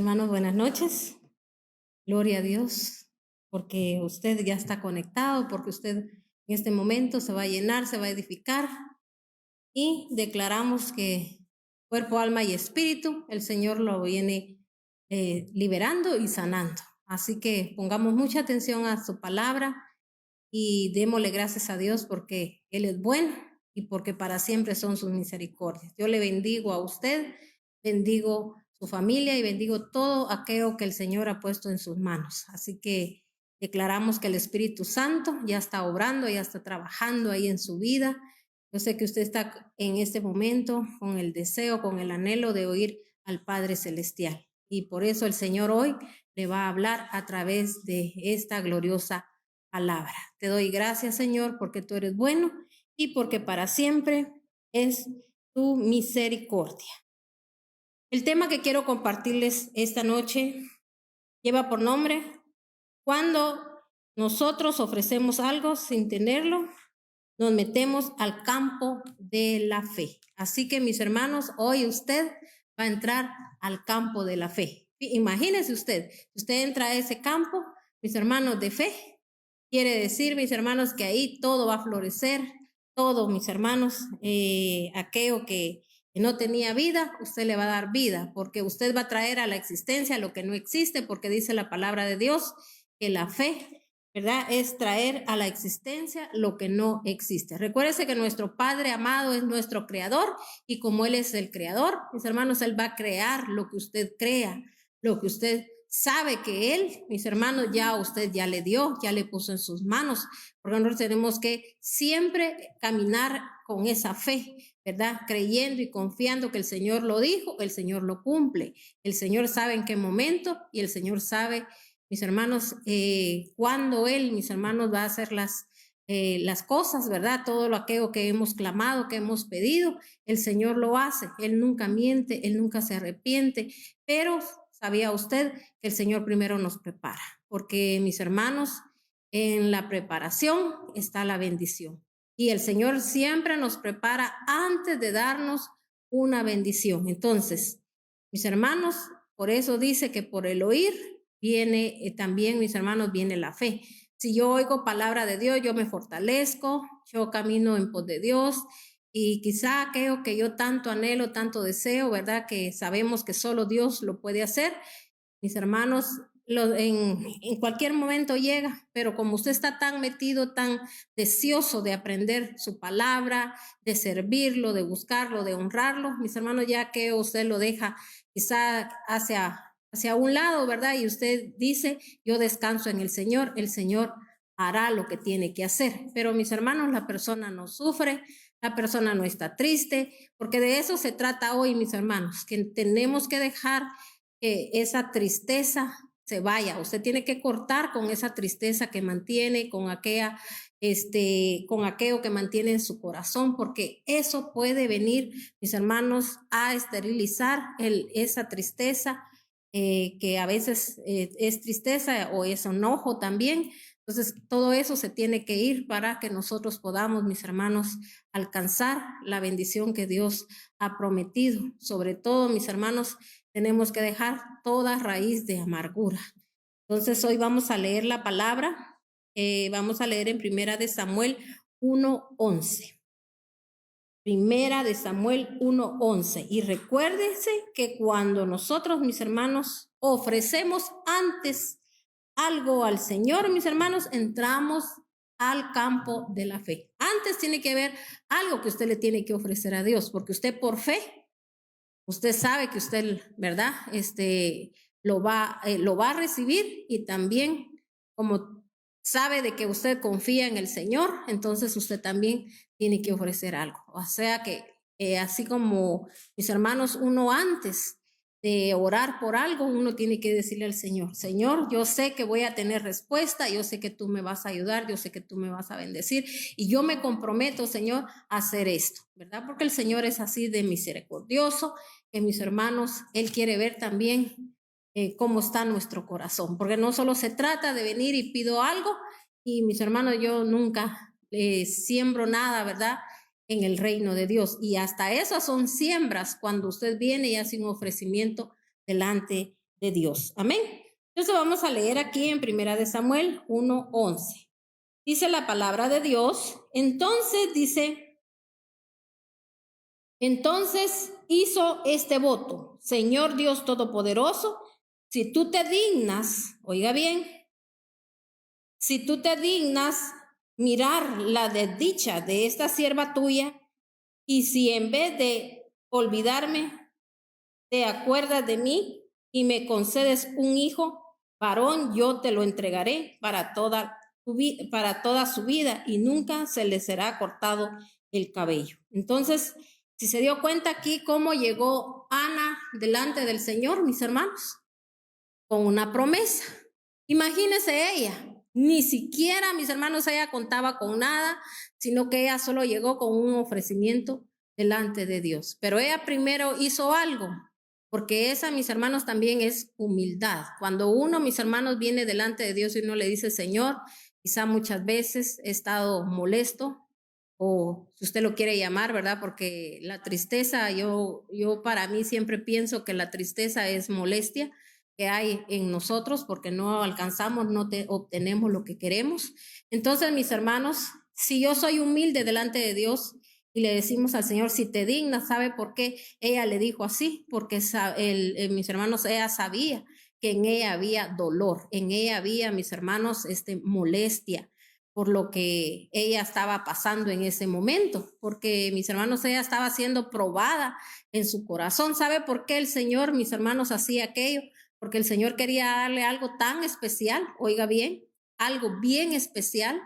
Hermanos, buenas noches. Gloria a Dios, porque usted ya está conectado, porque usted en este momento se va a llenar, se va a edificar y declaramos que cuerpo, alma y espíritu, el Señor lo viene liberando y sanando. Así que pongamos mucha atención a su palabra y démosle gracias a Dios porque Él es bueno y porque para siempre son sus misericordias. Yo le bendigo a usted, bendigo su familia y bendigo todo aquello que el Señor ha puesto en sus manos. Así que declaramos que el Espíritu Santo ya está obrando, ya está trabajando ahí en su vida. Yo sé que usted está en este momento con el deseo, con el anhelo de oír al Padre Celestial. Y por eso el Señor hoy le va a hablar a través de esta gloriosa palabra. Te doy gracias, Señor, porque tú eres bueno y porque para siempre es tu misericordia. El tema que quiero compartirles esta noche lleva por nombre: cuando nosotros ofrecemos algo sin tenerlo, nos metemos al campo de la fe. Así que, mis hermanos, hoy usted va a entrar al campo de la fe. Imagínese usted, usted entra a ese campo, mis hermanos, de fe. Quiere decir, mis hermanos, que ahí todo va a florecer, todo, mis hermanos, aquello que no tenía vida, usted le va a dar vida, porque usted va a traer a la existencia lo que no existe, porque dice la palabra de Dios que la fe, ¿verdad?, es traer a la existencia lo que no existe. Recuérdese que nuestro Padre amado es nuestro creador y como Él es el creador, mis hermanos, Él va a crear lo que usted crea, lo que usted sabe que Él, mis hermanos, ya usted ya le dio, ya le puso en sus manos, porque nosotros tenemos que siempre caminar con esa fe, ¿verdad? Creyendo y confiando que el Señor lo dijo, el Señor lo cumple. El Señor sabe en qué momento y el Señor sabe, mis hermanos, cuándo Él, mis hermanos, va a hacer las cosas, ¿verdad? Todo lo aquello que hemos clamado, que hemos pedido, el Señor lo hace. Él nunca miente, Él nunca se arrepiente, pero ¿sabía usted que el Señor primero nos prepara? Porque, mis hermanos, en la preparación está la bendición. Y el Señor siempre nos prepara antes de darnos una bendición. Entonces, mis hermanos, por eso dice que por el oír viene también, mis hermanos, viene la fe. Si yo oigo palabra de Dios, yo me fortalezco, yo camino en pos de Dios. Y quizá aquello que yo tanto anhelo, tanto deseo, ¿verdad?, que sabemos que solo Dios lo puede hacer, mis hermanos, en cualquier momento llega, pero como usted está tan metido, tan deseoso de aprender su palabra, de servirlo, de buscarlo, de honrarlo, mis hermanos, ya que usted lo deja quizá hacia un lado, ¿verdad? Y usted dice, yo descanso en el Señor hará lo que tiene que hacer. Pero mis hermanos, la persona no sufre, la persona no está triste, porque de eso se trata hoy, mis hermanos, que tenemos que dejar que esa tristeza se vaya. Usted tiene que cortar con esa tristeza que mantiene, con aquella, con aquello que mantiene en su corazón, porque eso puede venir, mis hermanos, a esterilizar esa tristeza, que a veces es tristeza o es enojo también. Entonces, todo eso se tiene que ir para que nosotros podamos, mis hermanos, alcanzar la bendición que Dios ha prometido. Sobre todo, mis hermanos, tenemos que dejar toda raíz de amargura. Entonces, hoy vamos a leer la palabra. Vamos a leer en Primera de Samuel 1:11. Primera de Samuel 1:11. Y recuérdense que cuando nosotros, mis hermanos, ofrecemos antes algo al Señor, mis hermanos, entramos al campo de la fe. Antes tiene que haber algo que usted le tiene que ofrecer a Dios, porque usted por fe, usted sabe que usted, ¿verdad?, lo va a recibir, y también como sabe de que usted confía en el Señor, entonces usted también tiene que ofrecer algo. O sea que así como, mis hermanos, uno antes de orar por algo, uno tiene que decirle al Señor, Señor, yo sé que voy a tener respuesta, yo sé que tú me vas a ayudar, yo sé que tú me vas a bendecir, y yo me comprometo, Señor, a hacer esto, ¿verdad? Porque el Señor es así de misericordioso, que, mis hermanos, Él quiere ver también cómo está nuestro corazón, porque no solo se trata de venir y pido algo, y mis hermanos, yo nunca siembro nada, ¿verdad?, en el reino de Dios. Y hasta esas son siembras cuando usted viene y hace un ofrecimiento delante de Dios. Amén. Entonces vamos a leer aquí en Primera de Samuel 1:11. Dice la palabra de Dios. Entonces hizo este voto: Señor Dios Todopoderoso, si tú te dignas, oiga bien, si tú te dignas mirar la desdicha de esta sierva tuya, y si en vez de olvidarme, te acuerdas de mí y me concedes un hijo varón, yo te lo entregaré para toda su vida, y nunca se le será cortado el cabello. Entonces, si se dio cuenta aquí cómo llegó Ana delante del Señor, mis hermanos, con una promesa. Imagínense ella, ni siquiera, mis hermanos, ella contaba con nada, sino que ella solo llegó con un ofrecimiento delante de Dios. Pero ella primero hizo algo, porque esa, mis hermanos, también es humildad. Cuando uno, mis hermanos, viene delante de Dios y uno le dice: Señor, quizá muchas veces he estado molesto, o si usted lo quiere llamar, ¿verdad? Porque la tristeza, yo para mí siempre pienso que la tristeza es molestia que hay en nosotros porque no alcanzamos, no obtenemos lo que queremos. Entonces, mis hermanos, si yo soy humilde delante de Dios y le decimos al Señor, si te dignas, ¿sabe por qué ella le dijo así? Porque mis hermanos, ella sabía que en ella había dolor, en ella había, mis hermanos, molestia por lo que ella estaba pasando en ese momento, porque, mis hermanos, ella estaba siendo probada en su corazón. ¿Sabe por qué el Señor, mis hermanos, hacía aquello? Porque el Señor quería darle algo tan especial, oiga bien, algo bien especial,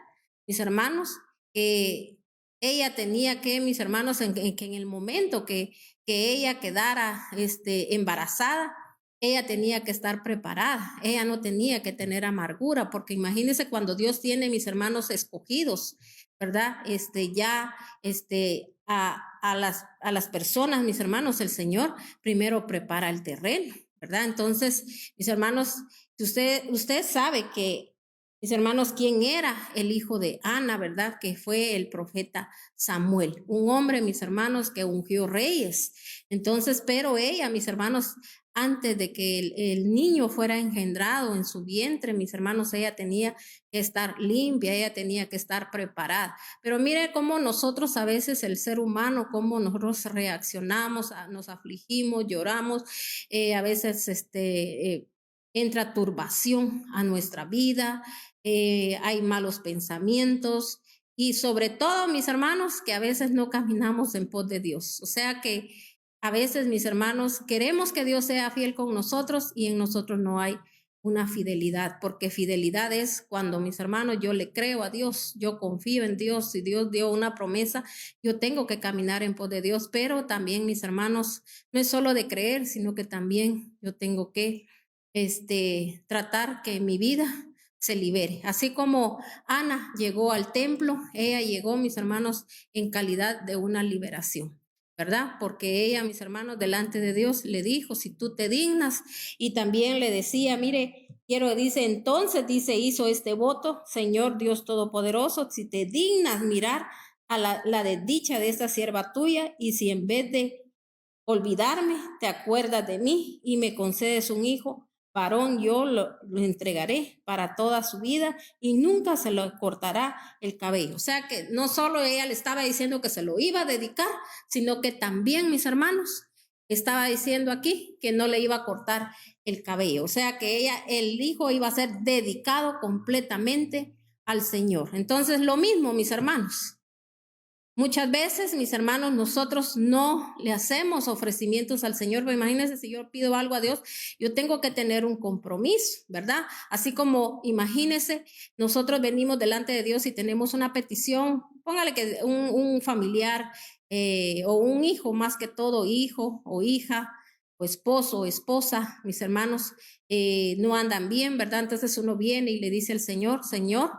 mis hermanos, que ella tenía que, mis hermanos, que en el momento que ella quedara embarazada, ella tenía que estar preparada, ella no tenía que tener amargura, porque imagínense cuando Dios tiene, mis hermanos, escogidos, ¿verdad? A las personas, mis hermanos, el Señor primero prepara el terreno, ¿verdad? Entonces, mis hermanos, si usted sabe que, mis hermanos, quién era el hijo de Ana, ¿verdad? Que fue el profeta Samuel, un hombre, mis hermanos, que ungió reyes. Entonces, pero ella, mis hermanos, antes de que el niño fuera engendrado en su vientre, mis hermanos, ella tenía que estar limpia, ella tenía que estar preparada. Pero mire cómo nosotros a veces, el ser humano, cómo nosotros reaccionamos, nos afligimos, lloramos, a veces entra turbación a nuestra vida, hay malos pensamientos y sobre todo, mis hermanos, que a veces no caminamos en pos de Dios. O sea que a veces, mis hermanos, queremos que Dios sea fiel con nosotros y en nosotros no hay una fidelidad, porque fidelidad es cuando, mis hermanos, yo le creo a Dios, yo confío en Dios. Si Dios dio una promesa, yo tengo que caminar en pos de Dios, pero también, mis hermanos, no es solo de creer, sino que también yo tengo que tratar que mi vida se libere. Así como Ana llegó al templo, ella llegó, mis hermanos, en calidad de una liberación, ¿verdad? Porque ella, mis hermanos, delante de Dios le dijo: si tú te dignas, y también le decía, mire, entonces, hizo este voto: Señor Dios Todopoderoso, si te dignas mirar a la desdicha de esta sierva tuya, y si en vez de olvidarme, te acuerdas de mí y me concedes un hijo varón, yo lo entregaré para toda su vida y nunca se le cortará el cabello. O sea que no solo ella le estaba diciendo que se lo iba a dedicar, sino que también, mis hermanos, estaba diciendo aquí que no le iba a cortar el cabello. O sea que el hijo iba a ser dedicado completamente al Señor. Entonces, lo mismo, mis hermanos. Muchas veces, mis hermanos, nosotros no le hacemos ofrecimientos al Señor. Pero imagínense, si yo pido algo a Dios, yo tengo que tener un compromiso, ¿verdad? Así como, imagínense, nosotros venimos delante de Dios y tenemos una petición, póngale que un familiar o un hijo, más que todo hijo o hija, o esposo o esposa, mis hermanos, no andan bien, ¿verdad? Entonces uno viene y le dice al Señor: Señor,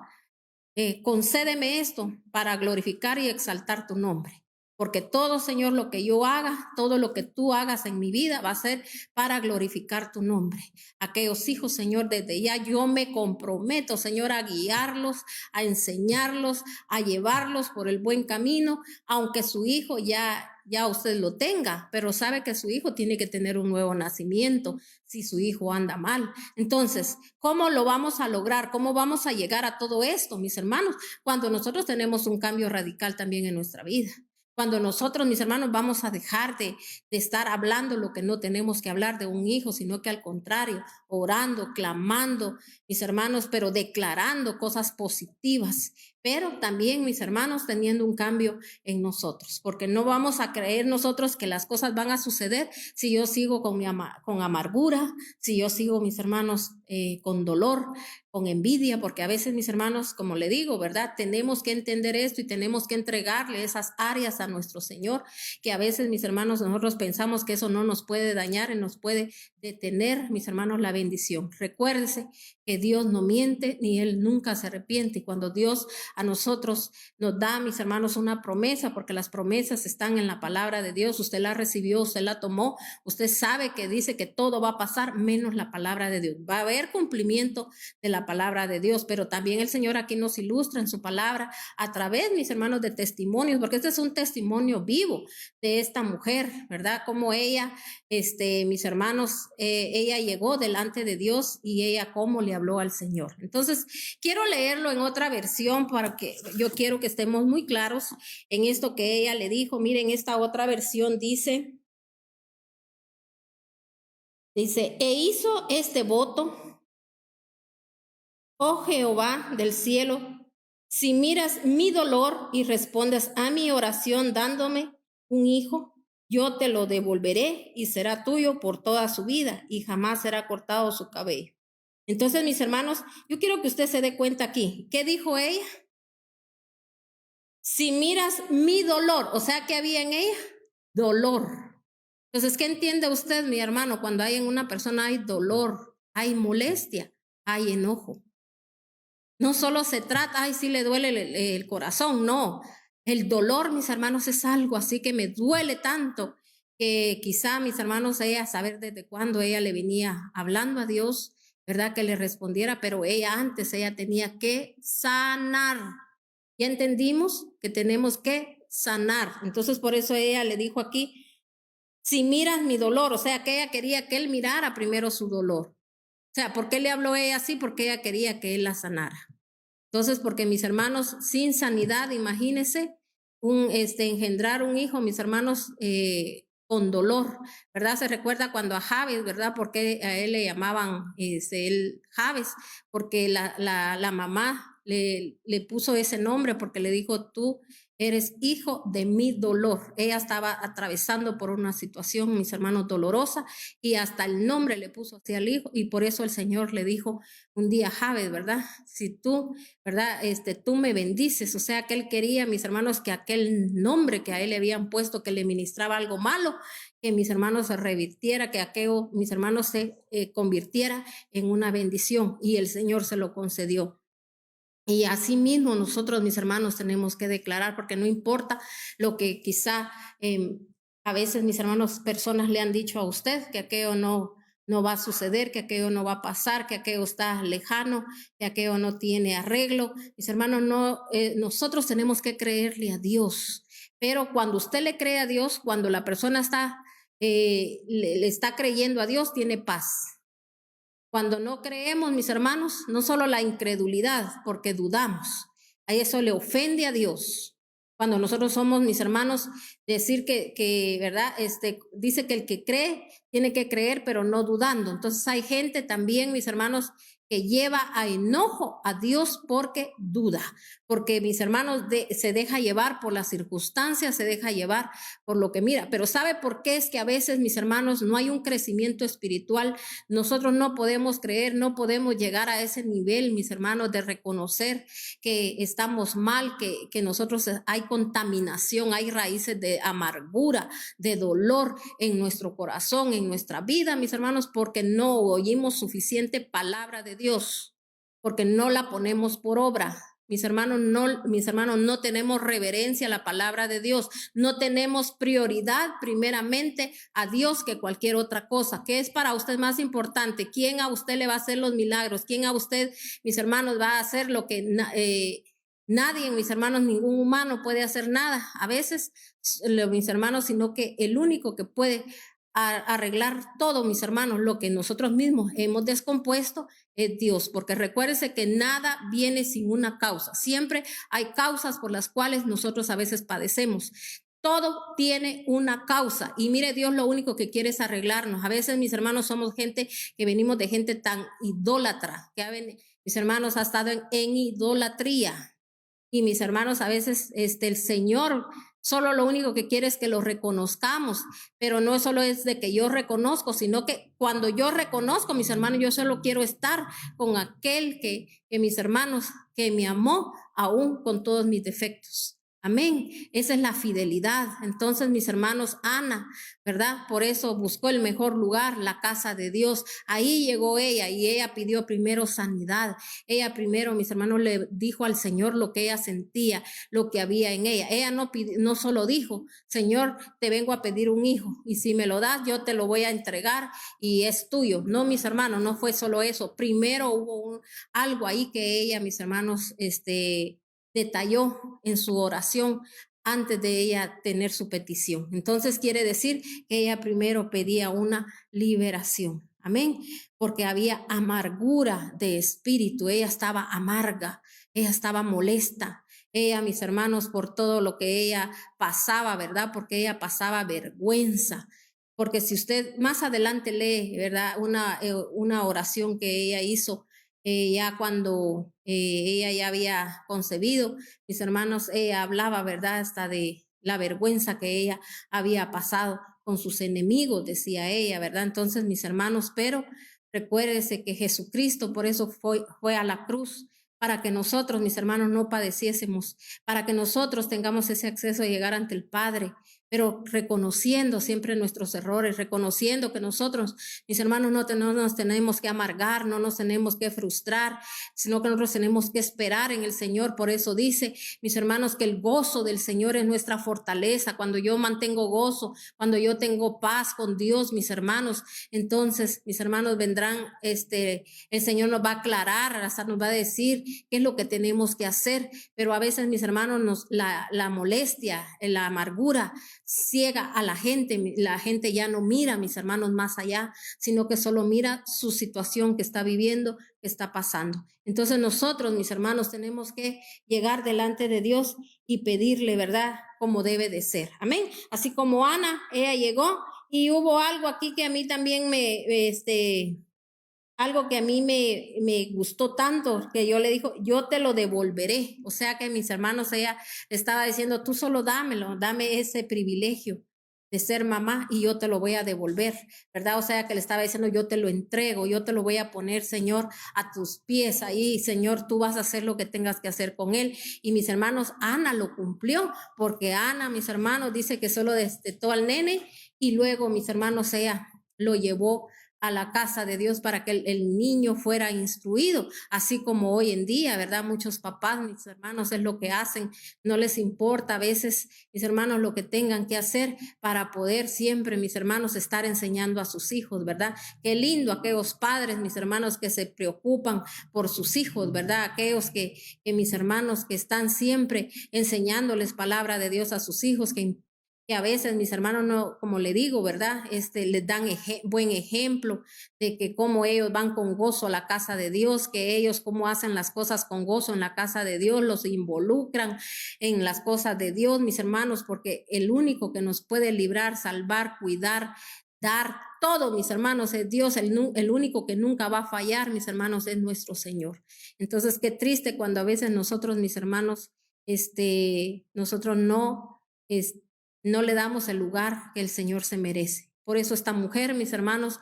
concédeme esto para glorificar y exaltar tu nombre. porque todo, Señor, lo que yo haga, todo lo que tú hagas en mi vida va a ser para glorificar tu nombre. Aquellos hijos, Señor, desde ya yo me comprometo, Señor, a guiarlos, a enseñarlos, a llevarlos por el buen camino, aunque su hijo ya usted lo tenga, pero sabe que su hijo tiene que tener un nuevo nacimiento si su hijo anda mal. Entonces, ¿cómo lo vamos a lograr? ¿Cómo vamos a llegar a todo esto, mis hermanos? Cuando nosotros tenemos un cambio radical también en nuestra vida. Cuando nosotros, mis hermanos, vamos a dejar de estar hablando lo que no tenemos que hablar de un hijo, sino que al contrario, orando, clamando, mis hermanos, pero declarando cosas positivas, pero también, mis hermanos, teniendo un cambio en nosotros, porque no vamos a creer nosotros que las cosas van a suceder si yo sigo con con amargura, si yo sigo, mis hermanos, con dolor, con envidia, porque a veces, mis hermanos, como le digo, ¿verdad? Tenemos que entender esto y tenemos que entregarle esas áreas a nuestro Señor, que a veces, mis hermanos, nosotros pensamos que eso no nos puede dañar y nos puede detener, mis hermanos, la bendición. Recuérdese que Dios no miente ni Él nunca se arrepiente. Y cuando Dios a nosotros nos da, mis hermanos, una promesa, porque las promesas están en la palabra de Dios, usted la recibió, usted la tomó, usted sabe que dice que todo va a pasar menos la palabra de Dios. Va a haber cumplimiento de la palabra de Dios, pero también el Señor aquí nos ilustra en su palabra a través, mis hermanos, de testimonios, porque este es un testimonio vivo de esta mujer, ¿verdad? Como ella, mis hermanos, ella llegó delante de Dios y ella cómo le habló al Señor. Entonces, quiero leerlo en otra versión para que yo quiero que estemos muy claros en esto que ella le dijo. Miren, esta otra versión dice, e hizo este voto: oh Jehová del cielo, si miras mi dolor y respondes a mi oración dándome un hijo, yo te lo devolveré y será tuyo por toda su vida y jamás será cortado su cabello. Entonces, mis hermanos, yo quiero que usted se dé cuenta aquí. ¿Qué dijo ella? Si miras mi dolor, o sea, ¿qué había en ella? Dolor. Entonces, ¿qué entiende usted, mi hermano? Cuando hay en una persona hay dolor, hay molestia, hay enojo. No solo se trata, ay, sí le duele el corazón, no. El dolor, mis hermanos, es algo así que me duele tanto que quizá, mis hermanos, ella saber desde cuándo ella le venía hablando a Dios, ¿verdad? Que le respondiera, pero ella tenía que sanar. Ya entendimos que tenemos que sanar. Entonces, por eso ella le dijo aquí, si miras mi dolor, o sea, que ella quería que él mirara primero su dolor. O sea, ¿por qué le habló ella así? Porque ella quería que él la sanara. Entonces, porque mis hermanos, sin sanidad, imagínense, engendrar un hijo, mis hermanos, con dolor, ¿verdad? Se recuerda cuando a Jabes, ¿verdad? Porque a él le llamaban él Jabes, porque la mamá le puso ese nombre porque le dijo, tú eres hijo de mi dolor. Ella estaba atravesando por una situación, mis hermanos, dolorosa, y hasta el nombre le puso así al hijo, y por eso el Señor le dijo un día, Jabes, ¿verdad? Si tú, ¿verdad? Tú me bendices, o sea que él quería, mis hermanos, que aquel nombre que a él le habían puesto, que le ministraba algo malo, que mis hermanos se revirtiera, que aquello, mis hermanos, se convirtiera en una bendición, y el Señor se lo concedió. Y así mismo nosotros, mis hermanos, tenemos que declarar, porque no importa lo que quizá a veces, mis hermanos, personas le han dicho a usted, que aquello no va a suceder, que aquello no va a pasar, que aquello está lejano, que aquello no tiene arreglo. Mis hermanos, nosotros tenemos que creerle a Dios. Pero cuando usted le cree a Dios, cuando la persona le está creyendo a Dios, tiene paz. Cuando no creemos, mis hermanos, no solo la incredulidad, porque dudamos, a eso le ofende a Dios. Cuando nosotros somos, mis hermanos, decir ¿verdad? Dice que el que cree tiene que creer, pero no dudando. Entonces hay gente también, mis hermanos, que lleva a enojo a Dios porque duda, porque mis hermanos se deja llevar por las circunstancias, se deja llevar por lo que mira. Pero ¿sabe por qué es que a veces, mis hermanos, no hay un crecimiento espiritual? Nosotros no podemos creer, no podemos llegar a ese nivel, mis hermanos, de reconocer que estamos mal, que nosotros hay contaminación, hay raíces de amargura, de dolor en nuestro corazón, en nuestra vida, mis hermanos, porque no oímos suficiente palabra de Dios, porque no la ponemos por obra. mis hermanos, no tenemos reverencia a la palabra de Dios. No tenemos prioridad primeramente a Dios que cualquier otra cosa. ¿Qué es para usted más importante? ¿Quién a usted le va a hacer los milagros? ¿Quién a usted, mis hermanos, va a hacer lo que nadie, mis hermanos, ningún humano puede hacer nada? A veces, mis hermanos, sino que el único que puede arreglar todo, mis hermanos, lo que nosotros mismos hemos descompuesto es Dios, porque recuérdense que nada viene sin una causa. Siempre hay causas por las cuales nosotros a veces padecemos. Todo tiene una causa y mire, Dios lo único que quiere es arreglarnos. A veces, mis hermanos, somos gente que venimos de gente tan idólatra, que mis hermanos ha estado en idolatría. Y mis hermanos, a veces el Señor solo lo único que quiere es que lo reconozcamos, pero no solo es de que yo reconozco, sino que cuando yo reconozco, mis hermanos, yo solo quiero estar con aquel que mis hermanos, que me amó aún con todos mis defectos. Amén. Esa es la fidelidad. Entonces, mis hermanos, Ana, ¿verdad? Por eso buscó el mejor lugar, la casa de Dios. Ahí llegó ella y ella pidió primero sanidad. Ella primero, mis hermanos, le dijo al Señor lo que ella sentía, lo que había en ella. Ella no solo dijo, Señor, te vengo a pedir un hijo y si me lo das, yo te lo voy a entregar y es tuyo. No, mis hermanos, no fue solo eso. Primero hubo algo ahí que ella, mis hermanos, detalló en su oración antes de ella tener su petición. Entonces quiere decir que ella primero pedía una liberación. Amén. Porque había amargura de espíritu. Ella estaba amarga, ella estaba molesta. Ella, mis hermanos, por todo lo que ella pasaba, ¿verdad? Porque ella pasaba vergüenza. Porque si usted más adelante lee, ¿verdad? Una oración que ella hizo ya cuando ella ya había concebido, mis hermanos, ella hablaba, ¿verdad? Hasta de la vergüenza que ella había pasado con sus enemigos, decía ella, ¿verdad? Entonces, mis hermanos, pero recuérdese que Jesucristo por eso fue a la cruz, para que nosotros, mis hermanos, no padeciésemos, para que nosotros tengamos ese acceso a llegar ante el Padre, pero reconociendo siempre nuestros errores, reconociendo que nosotros, mis hermanos, no nos tenemos que amargar, no nos tenemos que frustrar, sino que nosotros tenemos que esperar en el Señor. Por eso dice, mis hermanos, que el gozo del Señor es nuestra fortaleza. Cuando yo mantengo gozo, cuando yo tengo paz con Dios, mis hermanos, entonces, mis hermanos, vendrán, el Señor nos va a aclarar, hasta nos va a decir qué es lo que tenemos que hacer. Pero a veces, mis hermanos, la molestia, la amargura ciega a la gente ya no mira, mis hermanos, más allá, sino que solo mira su situación que está viviendo, que está pasando. Entonces nosotros, mis hermanos, tenemos que llegar delante de Dios y pedirle, ¿verdad?, como debe de ser. Amén. Así como Ana, ella llegó y hubo algo aquí que a mí también algo que a mí me gustó tanto, que yo le dijo, yo te lo devolveré. O sea que mis hermanos, ella estaba diciendo, tú solo dámelo, dame ese privilegio de ser mamá y yo te lo voy a devolver, ¿verdad? O sea que le estaba diciendo, yo te lo entrego, yo te lo voy a poner, Señor, a tus pies ahí, Señor, tú vas a hacer lo que tengas que hacer con él. Y mis hermanos, Ana lo cumplió, porque Ana, mis hermanos, dice que solo destetó al nene y luego, mis hermanos, ella lo llevó a la casa de Dios para que el niño fuera instruido, así como hoy en día, ¿verdad? Muchos papás, mis hermanos, es lo que hacen, no les importa a veces, mis hermanos, lo que tengan que hacer para poder siempre, mis hermanos, estar enseñando a sus hijos, ¿verdad? Qué lindo aquellos padres, mis hermanos, que se preocupan por sus hijos, ¿verdad? Aquellos que mis hermanos, que están siempre enseñándoles palabra de Dios a sus hijos, que a veces mis hermanos no, como le digo, ¿verdad? Les dan buen ejemplo de que cómo ellos van con gozo a la casa de Dios, que ellos cómo hacen las cosas con gozo en la casa de Dios, los involucran en las cosas de Dios, mis hermanos, porque el único que nos puede librar, salvar, cuidar, dar todo, mis hermanos, es Dios. El único que nunca va a fallar, mis hermanos, es nuestro Señor. Entonces, qué triste cuando a veces nosotros, mis hermanos, nosotros no le damos el lugar que el Señor se merece. Por eso esta mujer, mis hermanos,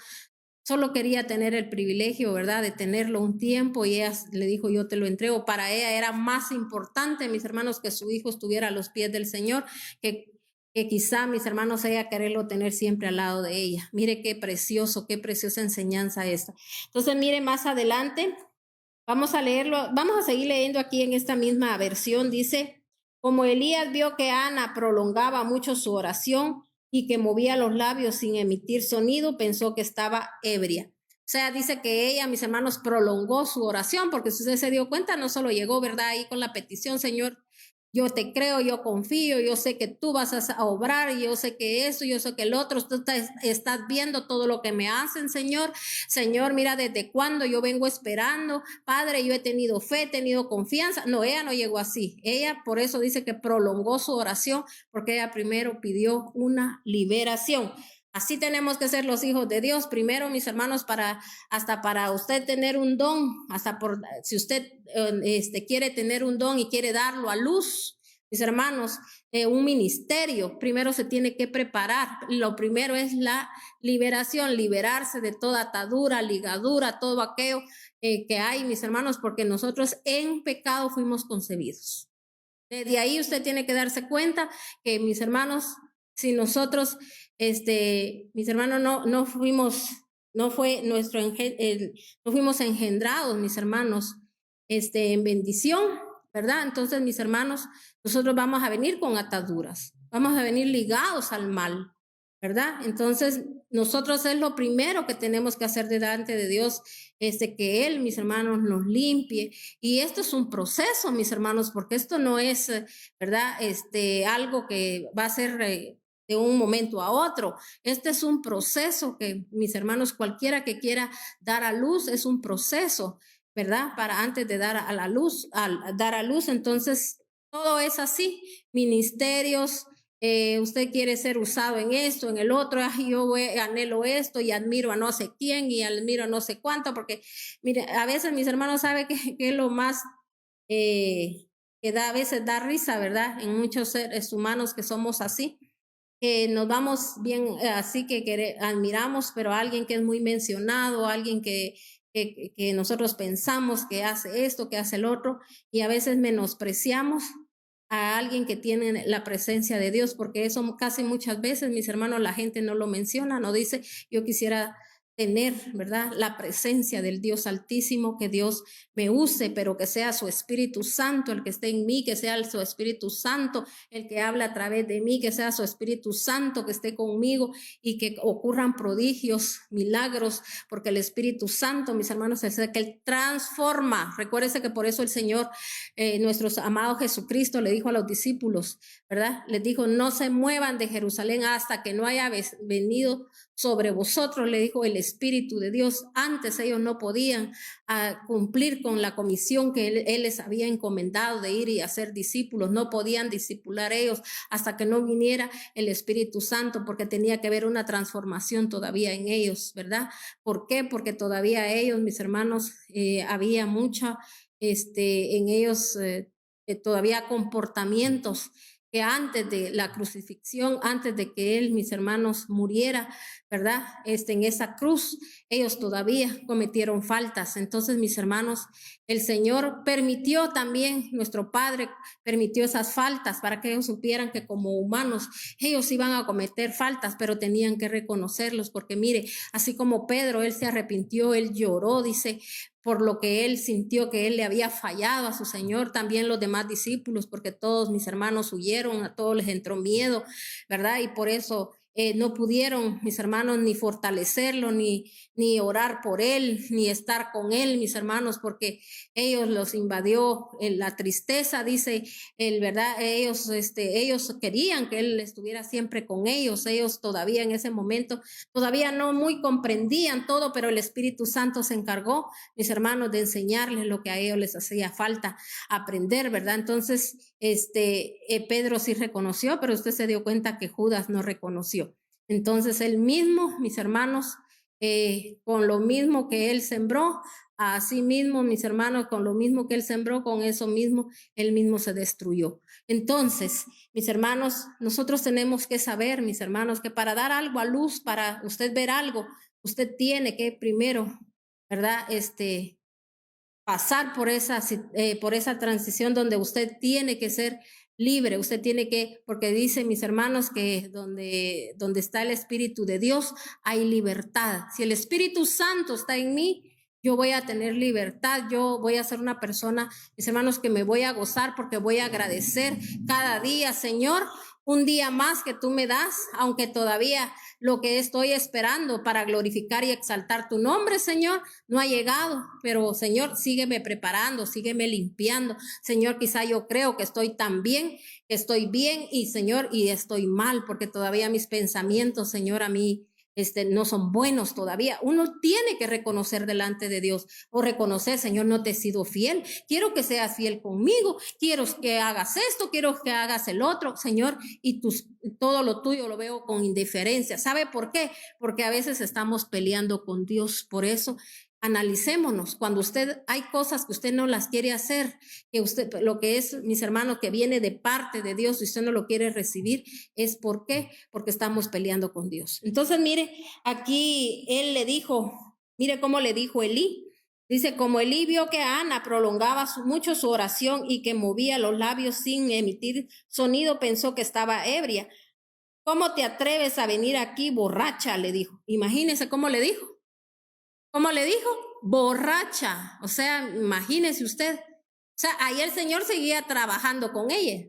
solo quería tener el privilegio, ¿verdad?, de tenerlo un tiempo y ella le dijo, yo te lo entrego. Para ella era más importante, mis hermanos, que su hijo estuviera a los pies del Señor, que quizá, mis hermanos, ella quererlo tener siempre al lado de ella. Mire qué preciosa enseñanza esta. Entonces, mire más adelante, Vamos a leerlo, vamos a seguir leyendo aquí en esta misma versión. Dice, como Elías vio que Ana prolongaba mucho su oración y que movía los labios sin emitir sonido, pensó que estaba ebria. O sea, dice que ella, mis hermanos, prolongó su oración, porque si usted se dio cuenta, no solo llegó, ¿verdad? Ahí con la petición, Señor, yo te creo, yo confío, yo sé que tú vas a obrar, yo sé que eso, yo sé que el otro, tú estás viendo todo lo que me hacen, Señor. Señor, mira desde cuándo yo vengo esperando, Padre, yo he tenido fe, he tenido confianza. No, ella no llegó así. Ella por eso dice que prolongó su oración, porque ella primero pidió una liberación. Así tenemos que ser los hijos de Dios. Primero, mis hermanos, hasta para usted tener un don, hasta si usted quiere tener un don y quiere darlo a luz, mis hermanos, un ministerio, primero se tiene que preparar. Lo primero es la liberación, liberarse de toda atadura, ligadura, todo aquello que hay, mis hermanos, porque nosotros en pecado fuimos concebidos. De ahí usted tiene que darse cuenta que, mis hermanos, si nosotros, mis hermanos, no fuimos, no fue nuestro, no fuimos engendrados, mis hermanos, en bendición, ¿verdad? Entonces, mis hermanos, nosotros vamos a venir con ataduras, vamos a venir ligados al mal, ¿verdad? Entonces, nosotros es lo primero que tenemos que hacer delante de Dios, que Él, mis hermanos, nos limpie. Y esto es un proceso, mis hermanos, porque esto no es, ¿verdad? Algo que va a ser de un momento a otro. Este es un proceso que, mis hermanos, cualquiera que quiera dar a luz, es un proceso, ¿verdad? Para antes de dar a la luz, al dar a luz, entonces todo es así, ministerios. Usted quiere ser usado en esto, en el otro, yo anhelo esto y admiro a no sé quién y admiro a no sé cuánto, porque mire, a veces mis hermanos saben que es lo más que a veces da risa, ¿verdad? En muchos seres humanos que somos así, que nos vamos bien así que admiramos, pero alguien que es muy mencionado, alguien que nosotros pensamos que hace esto, que hace el otro, y a veces menospreciamos a alguien que tiene la presencia de Dios, porque eso casi muchas veces, mis hermanos, la gente no lo menciona, no dice, yo quisiera tener, ¿verdad? La presencia del Dios Altísimo, que Dios me use, pero que sea su Espíritu Santo el que esté en mí, que sea su Espíritu Santo el que habla a través de mí, que sea su Espíritu Santo que esté conmigo y que ocurran prodigios, milagros, porque el Espíritu Santo, mis hermanos, es el que Él transforma. Recuérdese que por eso el Señor, nuestro amado Jesucristo, le dijo a los discípulos, ¿verdad? Les dijo, no se muevan de Jerusalén hasta que no haya venido sobre vosotros, le dijo el Espíritu de Dios. Antes ellos no podían cumplir con la comisión que él les había encomendado de ir y hacer discípulos. No podían discipular ellos hasta que no viniera el Espíritu Santo, porque tenía que haber una transformación todavía en ellos, ¿verdad? ¿Por qué? Porque todavía ellos, mis hermanos, había mucha, en ellos todavía comportamientos que antes de la crucifixión, antes de que él, mis hermanos, muriera, ¿verdad? En esa cruz, ellos todavía cometieron faltas. Entonces, mis hermanos, el Señor permitió también, nuestro Padre permitió esas faltas para que ellos supieran que como humanos, ellos iban a cometer faltas, pero tenían que reconocerlos, porque mire, así como Pedro, él se arrepintió, él lloró, dice, por lo que él sintió que él le había fallado a su Señor, también los demás discípulos, porque todos mis hermanos huyeron, a todos les entró miedo, ¿verdad? Y por eso no pudieron mis hermanos ni fortalecerlo, ni orar por él, ni estar con él, mis hermanos, porque ellos los invadió la tristeza, dice el verdad, ellos querían que él estuviera siempre con ellos todavía en ese momento, todavía no muy comprendían todo, pero el Espíritu Santo se encargó, mis hermanos, de enseñarles lo que a ellos les hacía falta aprender, ¿verdad? Entonces, Pedro sí reconoció, pero usted se dio cuenta que Judas no reconoció. Entonces, él mismo, mis hermanos, con lo mismo que él sembró, así mismo, mis hermanos, con lo mismo que él sembró, con eso mismo, él mismo se destruyó. Entonces, mis hermanos, nosotros tenemos que saber, mis hermanos, que para dar algo a luz, para usted ver algo, usted tiene que primero, ¿verdad? Pasar por esa transición donde usted tiene que ser libre, usted tiene que, porque dice mis hermanos que donde está el Espíritu de Dios hay libertad. Si el Espíritu Santo está en mí, yo voy a tener libertad, yo voy a ser una persona, mis hermanos, que me voy a gozar porque voy a agradecer cada día, Señor, un día más que tú me das, aunque todavía lo que estoy esperando para glorificar y exaltar tu nombre, Señor, no ha llegado, pero Señor, sígueme preparando, sígueme limpiando. Señor, quizá yo creo que estoy tan bien, que estoy bien y Señor, y estoy mal, porque todavía mis pensamientos, Señor, a mí no son buenos todavía. Uno tiene que reconocer delante de Dios o reconocer, Señor, no te he sido fiel. Quiero que seas fiel conmigo. Quiero que hagas esto, quiero que hagas el otro, Señor, y todo lo tuyo lo veo con indiferencia. ¿Sabe por qué? Porque a veces estamos peleando con Dios. Por eso, analicémonos. Cuando hay cosas que usted no las quiere hacer, que usted, lo que es, mis hermanos, que viene de parte de Dios y usted no lo quiere recibir, es ¿por qué? Porque estamos peleando con Dios. Entonces, mire, aquí él le dijo, mire cómo le dijo Elí. Dice, como Elí vio que Ana prolongaba mucho su oración y que movía los labios sin emitir sonido, pensó que estaba ebria. ¿Cómo te atreves a venir aquí borracha? Le dijo. Imagínese cómo le dijo. ¿Cómo le dijo? Borracha. O sea, imagínese usted. O sea, ahí el Señor seguía trabajando con ella.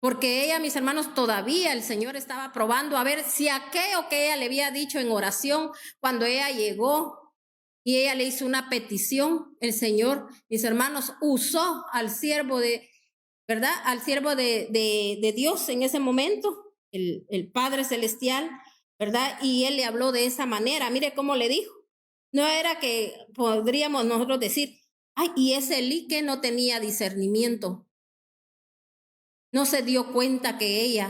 Porque ella, mis hermanos, todavía el Señor estaba probando a ver si aquello que ella le había dicho en oración cuando ella llegó y ella le hizo una petición, el Señor, mis hermanos, usó al siervo ¿verdad? Al siervo de Dios en ese momento, el Padre Celestial, ¿verdad? Y él le habló de esa manera. Mire cómo le dijo. No era que podríamos nosotros decir, ay, y ese Elí que no tenía discernimiento. No se dio cuenta que ella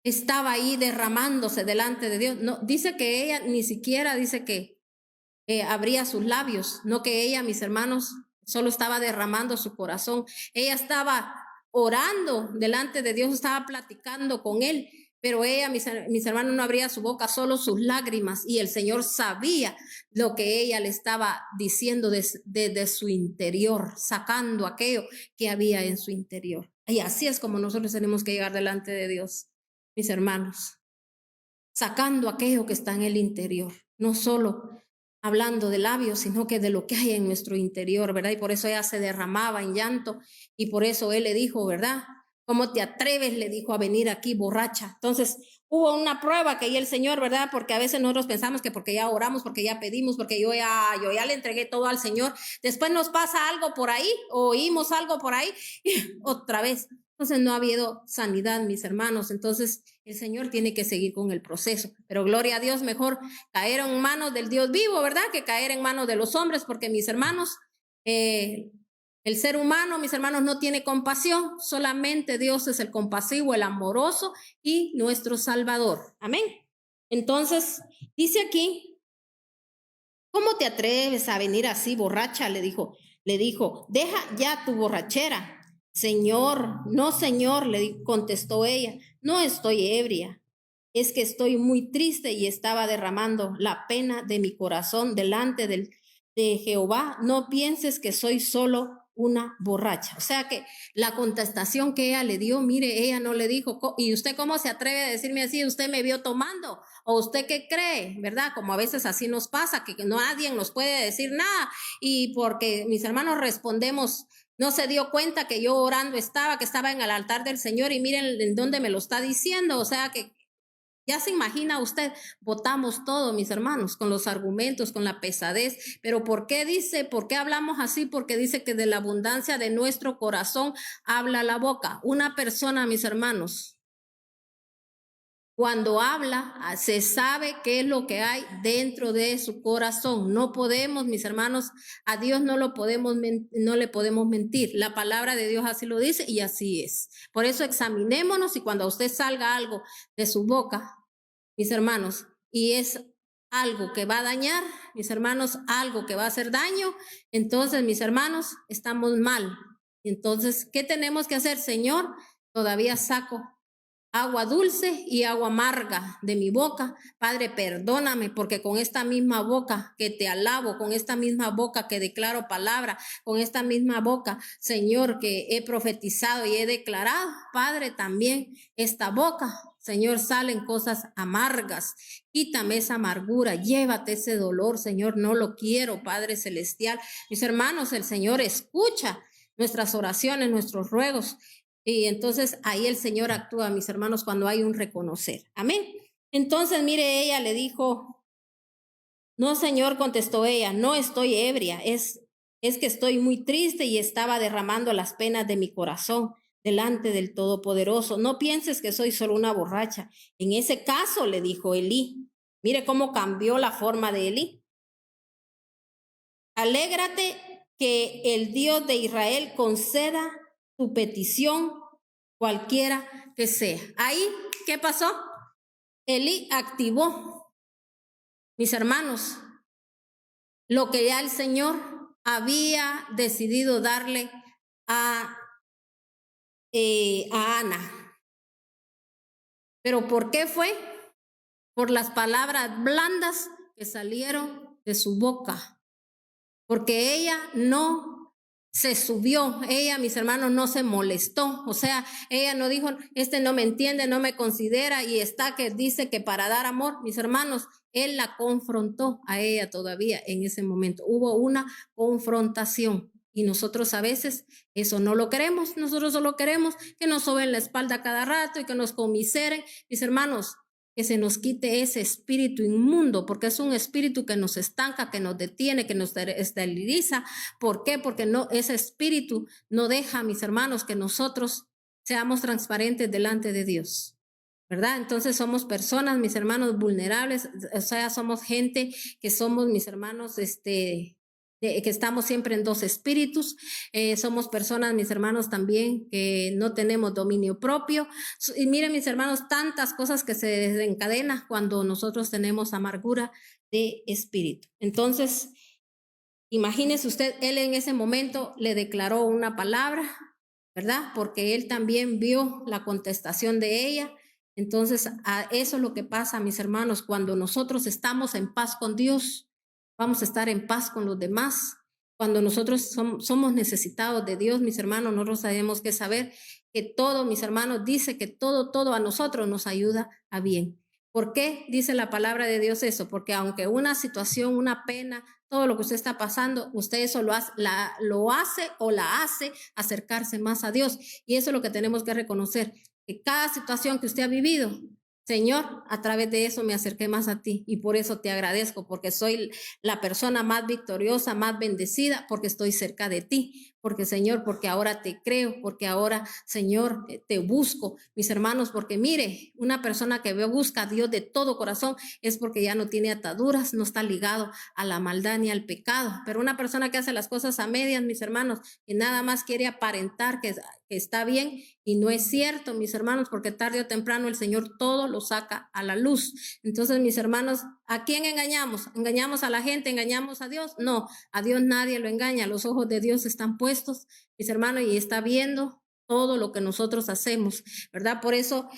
estaba ahí derramándose delante de Dios. No, dice que ella ni siquiera dice que abría sus labios, no que ella, mis hermanos, solo estaba derramando su corazón. Ella estaba orando delante de Dios, estaba platicando con él, pero ella, mis hermanos, no abría su boca, solo sus lágrimas, y el Señor sabía lo que ella le estaba diciendo desde su interior, sacando aquello que había en su interior. Y así es como nosotros tenemos que llegar delante de Dios, mis hermanos, sacando aquello que está en el interior, no solo hablando de labios, sino que de lo que hay en nuestro interior, ¿verdad? Y por eso ella se derramaba en llanto y por eso él le dijo, ¿verdad? ¿Cómo te atreves? Le dijo a venir aquí borracha. Entonces hubo una prueba que ahí el Señor, ¿verdad? Porque a veces nosotros pensamos que porque ya oramos, porque ya pedimos, porque yo ya le entregué todo al Señor, después nos pasa algo por ahí, oímos algo por ahí, y otra vez. Entonces no ha habido sanidad, mis hermanos. Entonces el Señor tiene que seguir con el proceso. Pero gloria a Dios, mejor caer en manos del Dios vivo, ¿verdad? Que caer en manos de los hombres, porque mis hermanos, el ser humano, mis hermanos, no tiene compasión. Solamente Dios es el compasivo, el amoroso y nuestro Salvador. Amén. Entonces, dice aquí, ¿cómo te atreves a venir así borracha? Le dijo, deja ya tu borrachera. Señor, no, Señor, le contestó ella, no estoy ebria. Es que estoy muy triste y estaba derramando la pena de mi corazón delante de Jehová. No pienses que soy solo una borracha. O sea que la contestación que ella le dio, mire, ella no le dijo, ¿y usted cómo se atreve a decirme así? ¿Usted me vio tomando? ¿O usted qué cree? ¿Verdad? Como a veces así nos pasa, que nadie nos puede decir nada. Y porque mis hermanos respondemos, no se dio cuenta que yo orando estaba, que estaba en el altar del Señor y miren en dónde me lo está diciendo. O sea que ya se imagina usted, votamos todo, mis hermanos, con los argumentos, con la pesadez. Pero ¿por qué dice, por qué hablamos así? Porque dice que de la abundancia de nuestro corazón habla la boca. Una persona, mis hermanos, cuando habla, se sabe qué es lo que hay dentro de su corazón. No podemos, mis hermanos, a Dios no le podemos mentir. La palabra de Dios así lo dice y así es. Por eso examinémonos y cuando a usted salga algo de su boca, mis hermanos, y es algo que va a dañar, mis hermanos, algo que va a hacer daño, entonces, mis hermanos, estamos mal. Entonces, ¿qué tenemos que hacer? Señor, todavía saco agua dulce y agua amarga de mi boca. Padre, perdóname, porque con esta misma boca que te alabo, con esta misma boca que declaro palabra, con esta misma boca, Señor, que he profetizado y he declarado, Padre, también esta boca Señor, salen cosas amargas. Quítame esa amargura, llévate ese dolor, Señor, no lo quiero, Padre Celestial. Mis hermanos, el Señor escucha nuestras oraciones, nuestros ruegos. Y entonces ahí el Señor actúa, mis hermanos, cuando hay un reconocer. Amén. Entonces, mire, ella le dijo, no, Señor, contestó ella, no estoy ebria, es que estoy muy triste y estaba derramando las penas de mi corazón delante del Todopoderoso. No pienses que soy solo una borracha. En ese caso, le dijo Elí. Mire cómo cambió la forma de Elí. Alégrate que el Dios de Israel conceda tu petición, cualquiera que sea. Ahí, ¿qué pasó? Elí activó, mis hermanos, lo que ya el Señor había decidido darle a Ana. ¿Pero por qué fue? Por las palabras blandas que salieron de su boca. Porque ella no se subió, ella, mis hermanos, no se molestó. O sea, ella no dijo, este no me entiende, no me considera y está que dice que para dar amor, mis hermanos, él la confrontó a ella todavía en ese momento. Hubo una confrontación y nosotros a veces eso no lo queremos. Nosotros solo queremos que nos soben la espalda cada rato y que nos comiseren. Mis hermanos, que se nos quite ese espíritu inmundo, porque es un espíritu que nos estanca, que nos detiene, que nos esteriliza. ¿Por qué? Porque no, ese espíritu no deja, mis hermanos, que nosotros seamos transparentes delante de Dios, ¿verdad? Entonces somos personas, mis hermanos, vulnerables, o sea, somos gente que somos, mis hermanos, que estamos siempre en dos espíritus, somos personas, mis hermanos, también que no tenemos dominio propio. Y miren, mis hermanos, tantas cosas que se desencadenan cuando nosotros tenemos amargura de espíritu. Entonces, imagínese usted, él en ese momento le declaró una palabra, ¿verdad? Porque él también vio la contestación de ella. Entonces, eso es lo que pasa, mis hermanos, cuando nosotros estamos en paz con Dios, vamos a estar en paz con los demás. Cuando nosotros somos necesitados de Dios, mis hermanos, nosotros tenemos que saber que todo, mis hermanos, dice que todo a nosotros nos ayuda a bien. ¿Por qué dice la palabra de Dios eso? Porque aunque una situación, una pena, todo lo que usted está pasando, usted eso lo hace o la hace acercarse más a Dios. Y eso es lo que tenemos que reconocer, que cada situación que usted ha vivido, Señor, a través de eso me acerqué más a ti y por eso te agradezco, porque soy la persona más victoriosa, más bendecida, porque estoy cerca de ti, porque Señor, porque ahora te creo, porque ahora, Señor, te busco, mis hermanos, porque mire, una persona que busca a Dios de todo corazón es porque ya no tiene ataduras, no está ligado a la maldad ni al pecado, pero una persona que hace las cosas a medias, mis hermanos, que nada más quiere aparentar que está bien y no es cierto, mis hermanos, porque tarde o temprano el Señor todo lo saca a la luz. Entonces, mis hermanos, ¿a quién engañamos? ¿Engañamos a la gente? ¿Engañamos a Dios? No, a Dios nadie lo engaña, los ojos de Dios están puestos, mis hermanos, y está viendo todo lo que nosotros hacemos, ¿verdad? Por eso,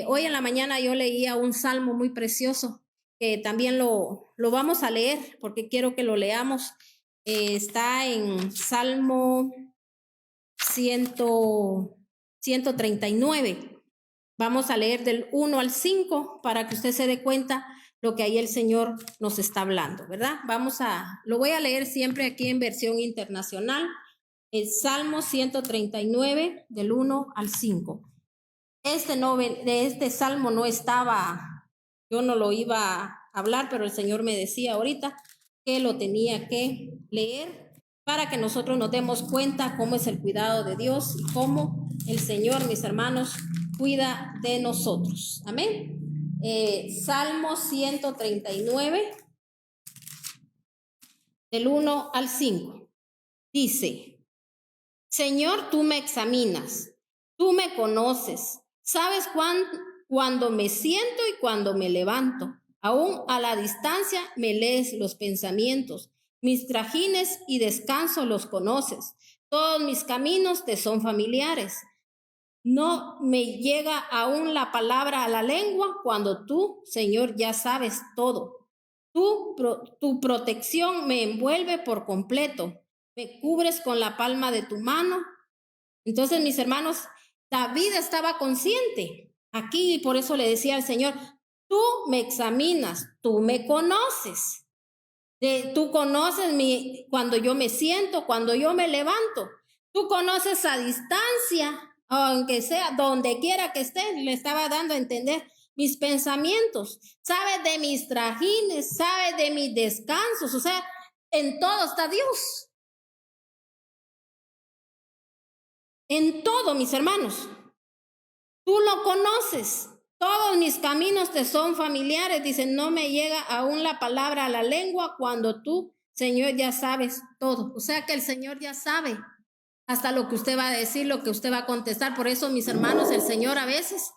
hoy en la mañana yo leía un salmo muy precioso, que también lo vamos a leer, porque quiero que lo leamos. Está en Salmo 139. Vamos a leer del 1 al 5 para que usted se dé cuenta lo que ahí el Señor nos está hablando, ¿verdad? Lo voy a leer siempre aquí en versión internacional, el Salmo 139 del 1 al 5. Este salmo no estaba, yo no lo iba a hablar, pero el Señor me decía ahorita que lo tenía que leer para que nosotros nos demos cuenta cómo es el cuidado de Dios y cómo el Señor, mis hermanos, cuida de nosotros. Amén. Salmo 139, del 1 al 5. Dice: Señor, tú me examinas, tú me conoces, sabes cuando me siento y cuando me levanto. Aún a la distancia me lees los pensamientos, mis trajines y descanso los conoces. Todos mis caminos te son familiares. No me llega aún la palabra a la lengua cuando tú, Señor, ya sabes todo. Tu protección me envuelve por completo. Me cubres con la palma de tu mano. Entonces, mis hermanos, David estaba consciente Aquí, por eso le decía al Señor, tú me examinas, tú me conoces. Tú conoces cuando yo me siento, cuando yo me levanto. Tú conoces a distancia, aunque sea donde quiera que esté, le estaba dando a entender mis pensamientos. Sabes de mis trajines, sabes de mis descansos. O sea, en todo está Dios. En todo, mis hermanos. Tú lo conoces. Todos mis caminos te son familiares. Dicen, no me llega aún la palabra a la lengua cuando tú, Señor, ya sabes todo. O sea que el Señor ya sabe hasta lo que usted va a decir, lo que usted va a contestar. Por eso, mis hermanos, el Señor a veces,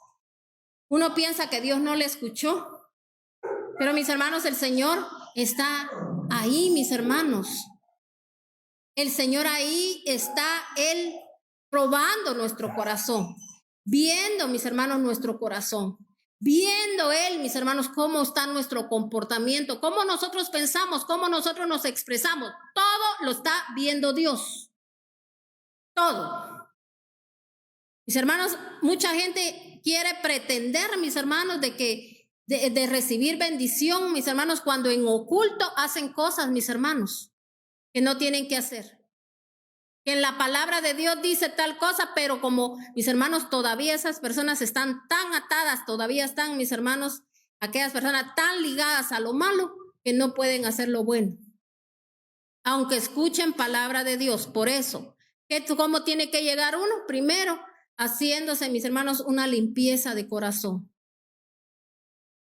uno piensa que Dios no le escuchó. Pero mis hermanos, el Señor está ahí, mis hermanos. El Señor ahí está, Él probando nuestro corazón, viendo, mis hermanos, nuestro corazón, viendo Él, mis hermanos, cómo está nuestro comportamiento, cómo nosotros pensamos, cómo nosotros nos expresamos. Todo lo está viendo Dios. Todo. Mis hermanos, mucha gente quiere pretender, mis hermanos, de recibir bendición, mis hermanos, cuando en oculto hacen cosas, mis hermanos, que no tienen que hacer. Que en la palabra de Dios dice tal cosa, pero como mis hermanos, todavía esas personas están tan atadas, todavía están, mis hermanos, aquellas personas tan ligadas a lo malo que no pueden hacer lo bueno. Aunque escuchen palabra de Dios. Por eso, ¿cómo tiene que llegar uno? Primero, haciéndose, mis hermanos, una limpieza de corazón.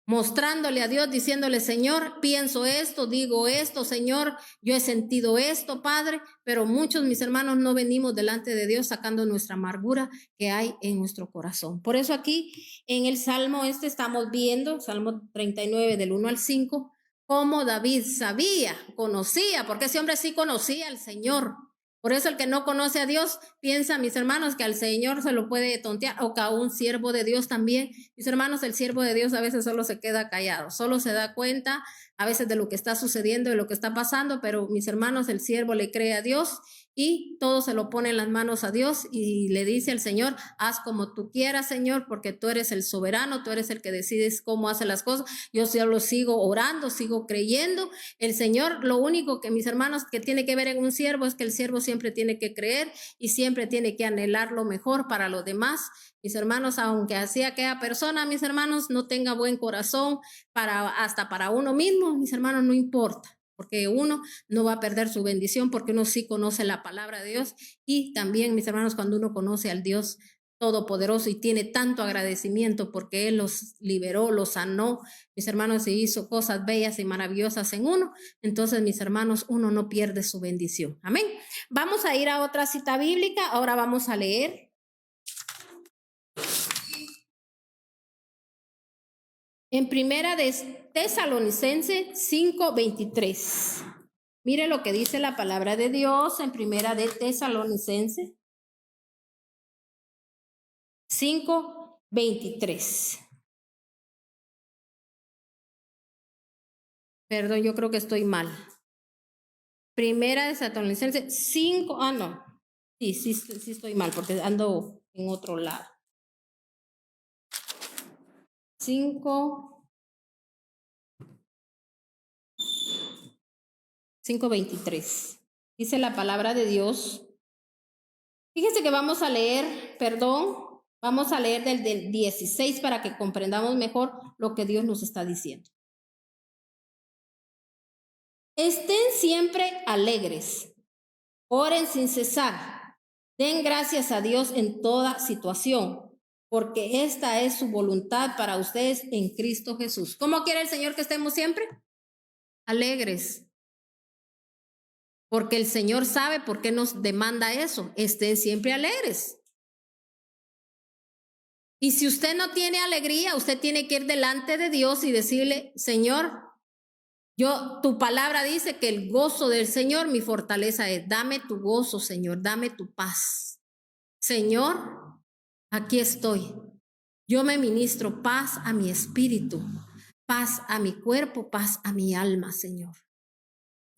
Mostrándole a Dios, diciéndole, Señor, pienso esto, digo esto, Señor, yo he sentido esto, Padre, pero muchos, mis hermanos, no venimos delante de Dios sacando nuestra amargura que hay en nuestro corazón. Por eso aquí en el Salmo estamos viendo, Salmo 39 del 1 al 5, cómo David sabía, conocía, porque ese hombre sí conocía al Señor. Por eso el que no conoce a Dios piensa, mis hermanos, que al Señor se lo puede tontear o que a un siervo de Dios también. Mis hermanos, el siervo de Dios a veces solo se queda callado, solo se da cuenta a veces de lo que está sucediendo, de lo que está pasando, pero mis hermanos, el siervo le cree a Dios y todo se lo pone en las manos a Dios y le dice al Señor, haz como tú quieras, Señor, porque tú eres el soberano, tú eres el que decides cómo hace las cosas. Yo solo sigo orando, sigo creyendo. El Señor, lo único que mis hermanos que tiene que ver en un siervo es que el siervo siempre tiene que creer y siempre tiene que anhelar lo mejor para los demás. Mis hermanos, aunque así aquella persona, mis hermanos, no tenga buen corazón hasta para uno mismo, mis hermanos, no importa. Porque uno no va a perder su bendición, porque uno sí conoce la palabra de Dios. Y también, mis hermanos, cuando uno conoce al Dios todopoderoso y tiene tanto agradecimiento porque Él los liberó, los sanó, mis hermanos, y hizo cosas bellas y maravillosas en uno, entonces, mis hermanos, uno no pierde su bendición. Amén. Vamos a ir a otra cita bíblica. Ahora vamos a leer en Primera de Tesalonicenses 5:23. Mire lo que dice la palabra de Dios en Primera de Tesalonicenses 5:23. Perdón, yo creo que estoy mal. Primera de Tesalonicenses 5, no. Sí estoy mal porque ando en otro lado. 5:23. Dice la palabra de Dios. Fíjese que vamos a leer del 16 para que comprendamos mejor lo que Dios nos está diciendo. Estén siempre alegres, oren sin cesar, den gracias a Dios en toda situación, porque esta es su voluntad para ustedes en Cristo Jesús. ¿Cómo quiere el Señor que estemos siempre? Alegres. Porque el Señor sabe por qué nos demanda eso. Estén siempre alegres. Y si usted no tiene alegría, usted tiene que ir delante de Dios y decirle, Señor, tu palabra dice que el gozo del Señor mi fortaleza es. Dame tu gozo, Señor, dame tu paz. Señor, aquí estoy. Yo me ministro paz a mi espíritu, paz a mi cuerpo, paz a mi alma, Señor.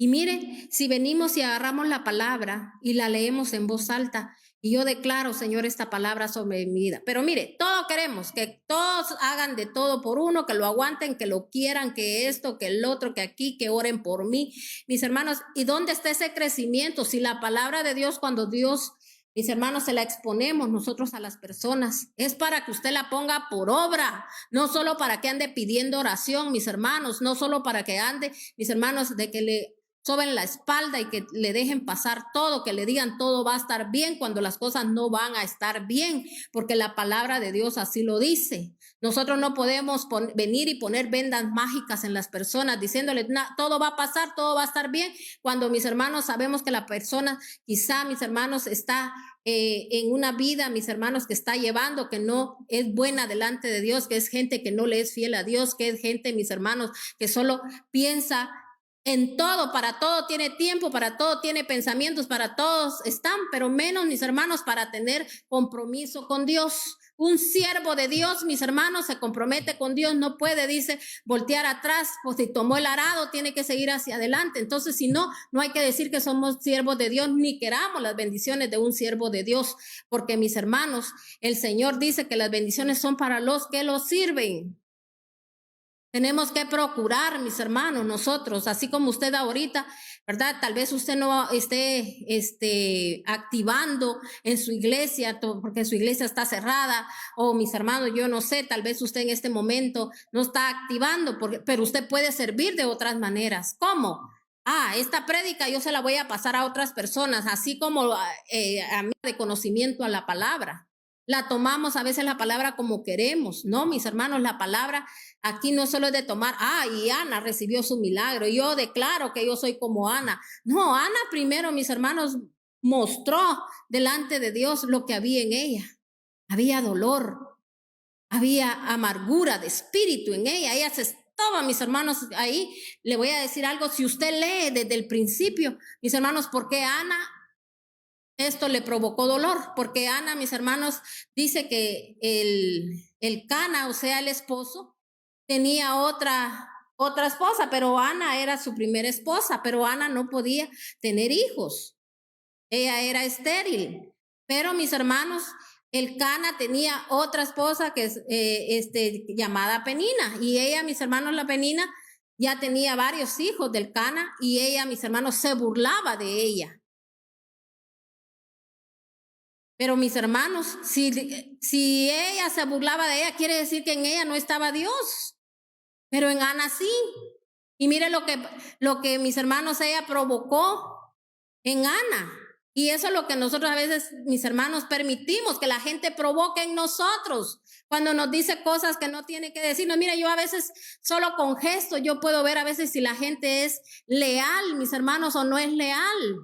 Y mire, si venimos y agarramos la palabra y la leemos en voz alta, Y yo declaro, Señor, esta palabra sobre mi vida. Pero mire, todos queremos que todos hagan de todo por uno, que lo aguanten, que lo quieran, que esto, que el otro, que aquí, que oren por mí. Mis hermanos, ¿y dónde está ese crecimiento? Si la palabra de Dios, cuando Dios, mis hermanos, se la exponemos nosotros a las personas, es para que usted la ponga por obra, no solo para que ande pidiendo oración, mis hermanos, no solo para que ande, mis hermanos, de que le soben la espalda y que le dejen pasar todo, que le digan todo va a estar bien cuando las cosas no van a estar bien, porque la palabra de Dios así lo dice. Nosotros no podemos venir y poner vendas mágicas en las personas diciéndoles todo va a pasar, todo va a estar bien, cuando mis hermanos sabemos que la persona, quizá mis hermanos, está en una vida, mis hermanos, que está llevando, que no es buena delante de Dios, que es gente que no le es fiel a Dios, que es gente, mis hermanos, que solo piensa en todo, para todo tiene tiempo, para todo tiene pensamientos, para todos están, pero menos, mis hermanos, para tener compromiso con Dios. Un siervo de Dios, mis hermanos, se compromete con Dios, no puede, dice, voltear atrás, o si tomó el arado, tiene que seguir hacia adelante. Entonces, si no, no hay que decir que somos siervos de Dios, ni queramos las bendiciones de un siervo de Dios, porque, mis hermanos, el Señor dice que las bendiciones son para los que los sirven. Tenemos que procurar, mis hermanos, nosotros, así como usted ahorita, ¿verdad? Tal vez usted no esté activando en su iglesia, porque su iglesia está cerrada, o mis hermanos, yo no sé, tal vez usted en este momento no está activando, pero usted puede servir de otras maneras. ¿Cómo? Esta prédica yo se la voy a pasar a otras personas, así como a mí de conocimiento a la palabra. La tomamos a veces la palabra como queremos, ¿no? Mis hermanos, la palabra aquí no solo es de tomar, y Ana recibió su milagro, y yo declaro que yo soy como Ana. No, Ana primero, mis hermanos, mostró delante de Dios lo que había en ella. Había dolor, había amargura de espíritu en ella. Ella se estaba, mis hermanos, ahí. Le voy a decir algo, si usted lee desde el principio, mis hermanos, ¿por qué Ana esto le provocó dolor? Porque Ana, mis hermanos, dice que el Cana, o sea, el esposo, tenía otra esposa, pero Ana era su primera esposa, pero Ana no podía tener hijos. Ella era estéril. Pero, mis hermanos, el Cana tenía otra esposa que es llamada Penina, y ella, mis hermanos, la Penina ya tenía varios hijos del Cana, y ella, mis hermanos, se burlaba de ella. Pero, mis hermanos, si ella se burlaba de ella, quiere decir que en ella no estaba Dios. Pero en Ana sí. Y mire lo que mis hermanos, ella provocó en Ana. Y eso es lo que nosotros a veces, mis hermanos, permitimos que la gente provoque en nosotros. Cuando nos dice cosas que no tiene que decirnos. Mire, yo a veces solo con gestos yo puedo ver a veces si la gente es leal, mis hermanos, o no es leal.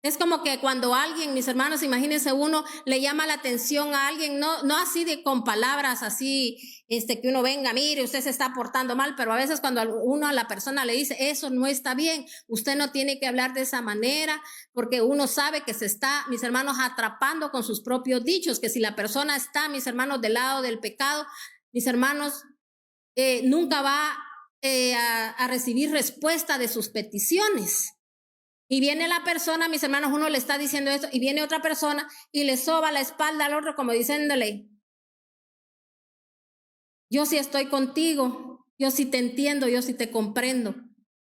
Es como que cuando alguien, mis hermanos, imagínense, uno le llama la atención a alguien, no así con palabras así, que uno venga, mire, usted se está portando mal, pero a veces cuando uno a la persona le dice, eso no está bien, usted no tiene que hablar de esa manera, porque uno sabe que se está, mis hermanos, atrapando con sus propios dichos, que si la persona está, mis hermanos, del lado del pecado, mis hermanos, nunca va a recibir respuesta de sus peticiones. Y viene la persona, mis hermanos, uno le está diciendo eso, y viene otra persona y le soba la espalda al otro como diciéndole, yo sí estoy contigo, yo sí te entiendo, yo sí te comprendo.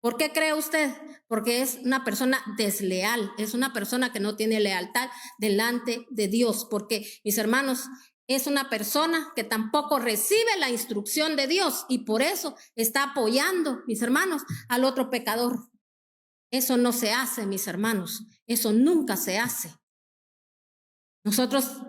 ¿Por qué cree usted? Porque es una persona desleal, es una persona que no tiene lealtad delante de Dios, porque, mis hermanos, es una persona que tampoco recibe la instrucción de Dios y por eso está apoyando, mis hermanos, al otro pecador. Eso no se hace, mis hermanos. Eso nunca se hace.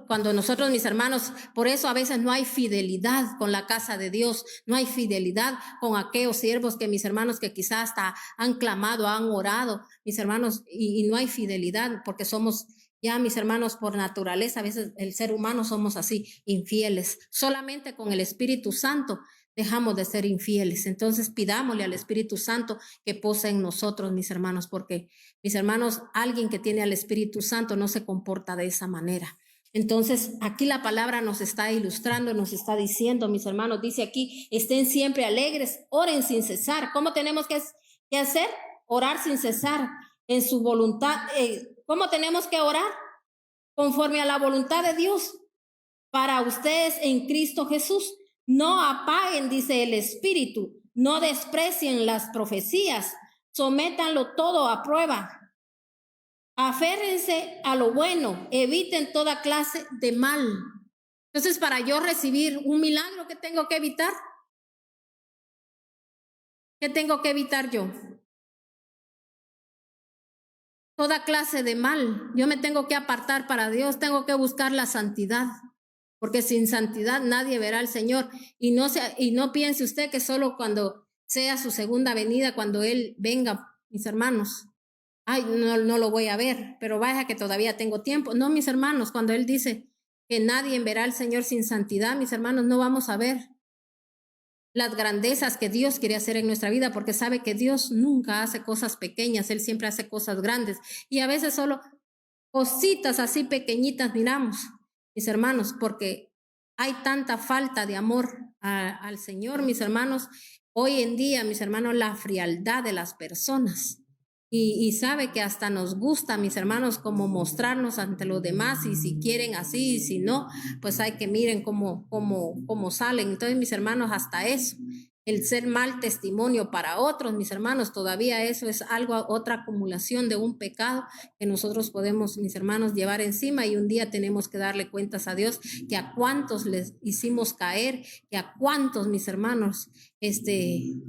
Cuando nosotros, mis hermanos, por eso a veces no hay fidelidad con la casa de Dios, no hay fidelidad con aquellos siervos que mis hermanos que quizás hasta han clamado, han orado, mis hermanos, y no hay fidelidad porque somos ya, mis hermanos, por naturaleza, a veces el ser humano somos así, infieles. Solamente con el Espíritu Santo dejamos de ser infieles. Entonces pidámosle al Espíritu Santo que posa en nosotros, mis hermanos, porque, mis hermanos, alguien que tiene al Espíritu Santo no se comporta de esa manera. Entonces, aquí la palabra nos está ilustrando, nos está diciendo, mis hermanos, dice aquí, estén siempre alegres, oren sin cesar. ¿Cómo tenemos que hacer? Orar sin cesar en su voluntad. ¿Cómo tenemos que orar? conforme a la voluntad de Dios para ustedes en Cristo Jesús. No apaguen, dice el Espíritu, no desprecien las profecías, sométanlo todo a prueba. Aférrense a lo bueno, eviten toda clase de mal. Entonces, para yo recibir un milagro, ¿qué tengo que evitar? ¿Qué tengo que evitar yo? Toda clase de mal. Yo me tengo que apartar para Dios, tengo que buscar la santidad, porque sin santidad nadie verá al Señor. Y no piense usted que solo cuando sea su segunda venida, cuando Él venga, mis hermanos, ay, no lo voy a ver, pero vaya que todavía tengo tiempo. No, mis hermanos, cuando Él dice que nadie verá al Señor sin santidad, mis hermanos, no vamos a ver las grandezas que Dios quiere hacer en nuestra vida, porque sabe que Dios nunca hace cosas pequeñas, Él siempre hace cosas grandes. Y a veces solo cositas así pequeñitas miramos, mis hermanos, porque hay tanta falta de amor al Señor, mis hermanos. Hoy en día, mis hermanos, la frialdad de las personas. Y sabe que hasta nos gusta, mis hermanos, como mostrarnos ante los demás, y si quieren así, y si no, pues hay que miren cómo salen. Entonces, mis hermanos, hasta eso, el ser mal testimonio para otros, mis hermanos, todavía eso es algo, otra acumulación de un pecado que nosotros podemos, mis hermanos, llevar encima, y un día tenemos que darle cuentas a Dios que a cuántos les hicimos caer, que a cuántos, mis hermanos,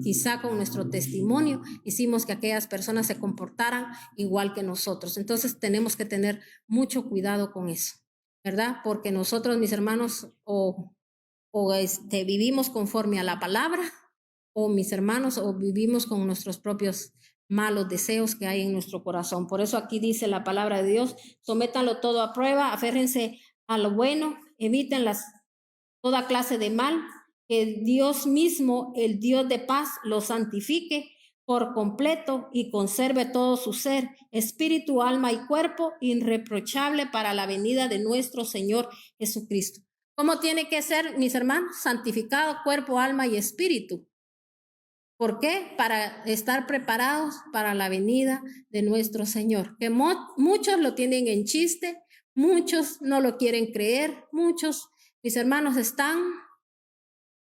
quizá con nuestro testimonio hicimos que aquellas personas se comportaran igual que nosotros. Entonces tenemos que tener mucho cuidado con eso, ¿verdad? Porque nosotros, mis hermanos, o vivimos conforme a la palabra, o mis hermanos, o vivimos con nuestros propios malos deseos que hay en nuestro corazón. Por eso aquí dice la palabra de Dios: sométanlo todo a prueba, aférrense a lo bueno, eviten toda clase de mal, que Dios mismo, el Dios de paz, lo santifique por completo y conserve todo su ser, espíritu, alma y cuerpo, irreprochable para la venida de nuestro Señor Jesucristo. ¿Cómo tiene que ser, mis hermanos? Santificado cuerpo, alma y espíritu. ¿Por qué? Para estar preparados para la venida de nuestro Señor. Que muchos lo tienen en chiste, muchos no lo quieren creer, muchos, mis hermanos, están,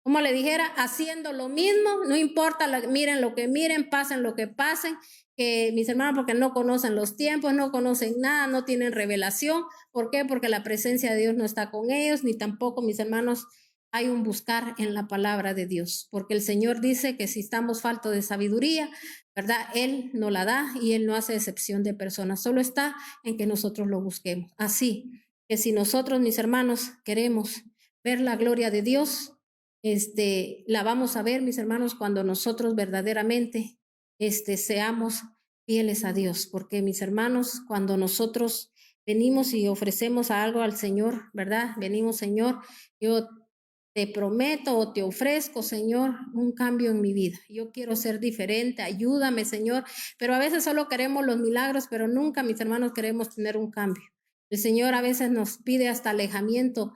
como le dijera, haciendo lo mismo, no importa, miren lo que miren, pasen lo que pasen, que mis hermanos, porque no conocen los tiempos, no conocen nada, no tienen revelación. ¿Por qué? Porque la presencia de Dios no está con ellos, ni tampoco, mis hermanos, hay un buscar en la palabra de Dios, porque el Señor dice que si estamos faltos de sabiduría, ¿verdad? Él no la da, y Él no hace excepción de personas, solo está en que nosotros lo busquemos. Así que si nosotros, mis hermanos, queremos ver la gloria de Dios, la vamos a ver, mis hermanos, cuando nosotros verdaderamente seamos fieles a Dios, porque, mis hermanos, cuando nosotros venimos y ofrecemos algo al Señor, ¿verdad? Venimos, Señor, yo te prometo o te ofrezco, Señor, un cambio en mi vida. Yo quiero ser diferente, ayúdame, Señor. Pero a veces solo queremos los milagros, pero nunca, mis hermanos, queremos tener un cambio. El Señor a veces nos pide hasta alejamiento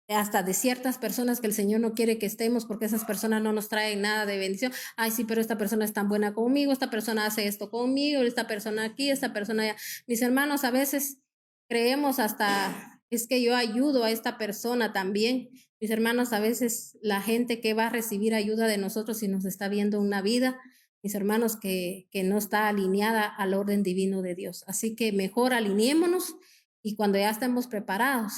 hasta de ciertas personas que el Señor no quiere que estemos, porque esas personas no nos traen nada de bendición. Ay, sí, pero esta persona es tan buena conmigo, esta persona hace esto conmigo, esta persona aquí, esta persona allá. Mis hermanos, a veces creemos hasta, es que yo ayudo a esta persona también. Mis hermanos, a veces la gente que va a recibir ayuda de nosotros y nos está viendo una vida, mis hermanos, que no está alineada al orden divino de Dios. Así que mejor alineémonos, y cuando ya estemos preparados,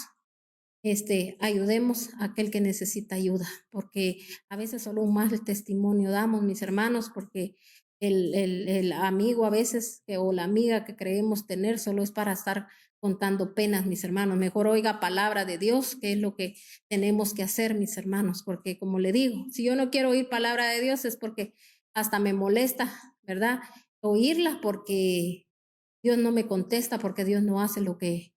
ayudemos a aquel que necesita ayuda, porque a veces solo un mal testimonio damos, mis hermanos, porque el amigo a veces o la amiga que creemos tener solo es para estar contando penas, mis hermanos. Mejor oiga palabra de Dios, que es lo que tenemos que hacer, mis hermanos, porque como le digo, si yo no quiero oír palabra de Dios es porque hasta me molesta, ¿verdad? Oírla, porque Dios no me contesta, porque Dios no hace lo que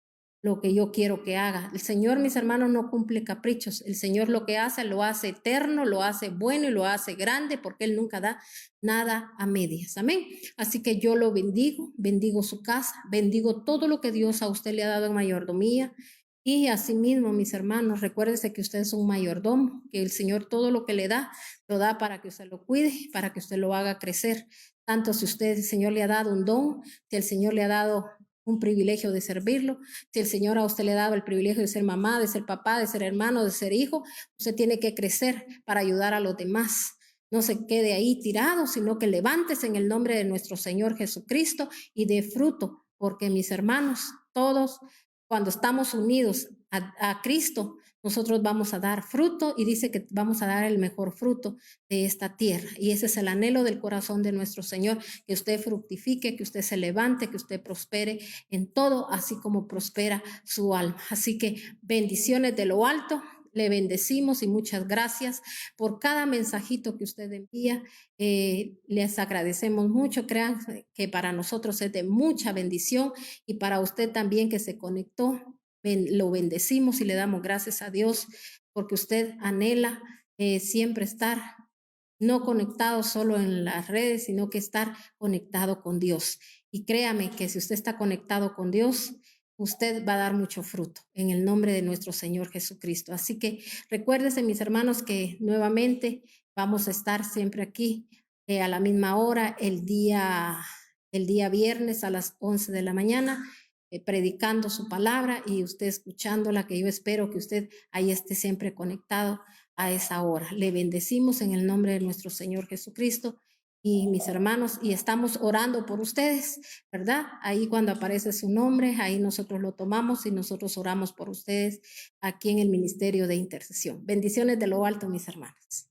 yo quiero que haga. El Señor, mis hermanos, no cumple caprichos. El Señor lo que hace, lo hace eterno, lo hace bueno y lo hace grande, porque Él nunca da nada a medias. Amén. Así que yo lo bendigo su casa, bendigo todo lo que Dios a usted le ha dado en mayordomía. Y asimismo, mis hermanos, recuérdese que usted es un mayordomo, que el Señor todo lo que le da, lo da para que usted lo cuide, para que usted lo haga crecer. Tanto si usted, el Señor le ha dado un don, si el Señor le ha dado un privilegio de servirlo. Si el Señor a usted le daba el privilegio de ser mamá, de ser papá, de ser hermano, de ser hijo, usted tiene que crecer para ayudar a los demás. No se quede ahí tirado, sino que levántese en el nombre de nuestro Señor Jesucristo y dé fruto, porque mis hermanos, todos, cuando estamos unidos a Cristo, nosotros vamos a dar fruto y dice que vamos a dar el mejor fruto de esta tierra. Y ese es el anhelo del corazón de nuestro Señor, que usted fructifique, que usted se levante, que usted prospere en todo, así como prospera su alma. Así que bendiciones de lo alto. Le bendecimos y muchas gracias por cada mensajito que usted envía. Les agradecemos mucho. Crean que para nosotros es de mucha bendición y para usted también que se conectó. Lo bendecimos y le damos gracias a Dios porque usted anhela siempre estar no conectado solo en las redes, sino que estar conectado con Dios. Y créame que si usted está conectado con Dios, usted va a dar mucho fruto en el nombre de nuestro Señor Jesucristo. Así que recuérdense, mis hermanos, que nuevamente vamos a estar siempre aquí a la misma hora, el día viernes a las 11 de la mañana, predicando su palabra y usted escuchándola, que yo espero que usted ahí esté siempre conectado a esa hora. Le bendecimos en el nombre de nuestro Señor Jesucristo y mis hermanos, y estamos orando por ustedes, ¿verdad? Ahí cuando aparece su nombre, ahí nosotros lo tomamos y nosotros oramos por ustedes aquí en el Ministerio de Intercesión. Bendiciones de lo alto, mis hermanos.